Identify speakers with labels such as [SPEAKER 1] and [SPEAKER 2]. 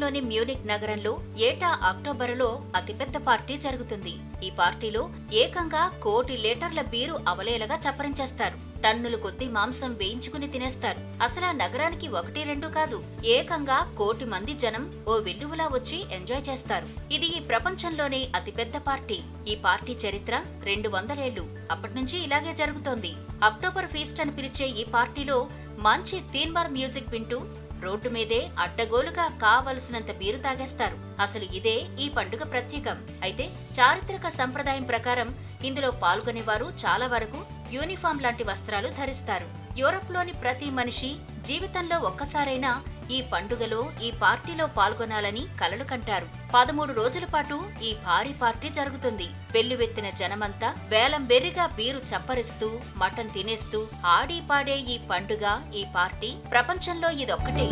[SPEAKER 1] దేశంలోని మ్యూనిక్ నగరంలో ఏటా అక్టోబరులో అతిపెద్ద పార్టీ జరుగుతుంది. ఈ పార్టీలో ఏకంగా 1 కోటి లీటర్ల బీరు అవలేలగా చప్పరించేస్తారు. టన్నుల కొద్దీ మాంసం వేయించుకుని తినేస్తారు. అసలు ఆ నగరానికి 1-2 కాదు, ఏకంగా 1 కోటి మంది జనం ఓ వెల్లువలా వచ్చి ఎంజాయ్ చేస్తారు. ఇది ఈ ప్రపంచంలోనే అతిపెద్ద పార్టీ. ఈ పార్టీ చరిత్ర 200 ఏళ్లు. అప్పటినుంచి ఇలాగే జరుగుతోంది. అక్టోబర్ ఫీస్ట్ అని పిలిచే ఈ పార్టీలో మంచి తీన్మార్ మ్యూజిక్ వింటూ రోడ్డు మీదే అడ్డగోలుగా కావలసినంత బీరు తాగేస్తారు. అసలు ఇదే ఈ పండుగ ప్రత్యేకం. అయితే చారిత్రక సంప్రదాయం ప్రకారం ఇందులో పాల్గొనేవారు చాలా వరకు యూనిఫామ్ లాంటి వస్త్రాలు ధరిస్తారు. యూరప్ లోని ప్రతి మనిషి జీవితంలో ఒక్కసారైనా ఈ పండుగలో ఈ పార్టీలో పాల్గొనాలని కలలు కంటారు. 13 రోజుల పాటు ఈ భారీ పార్టీ జరుగుతుంది. వెల్లువెత్తిన జనమంతా వేలం బెర్రిగా బీరు చప్పరిస్తూ మటన్ తినేస్తూ ఆడి పాడే ఈ పండుగ, ఈ పార్టీ ప్రపంచంలో ఇదొక్కటే.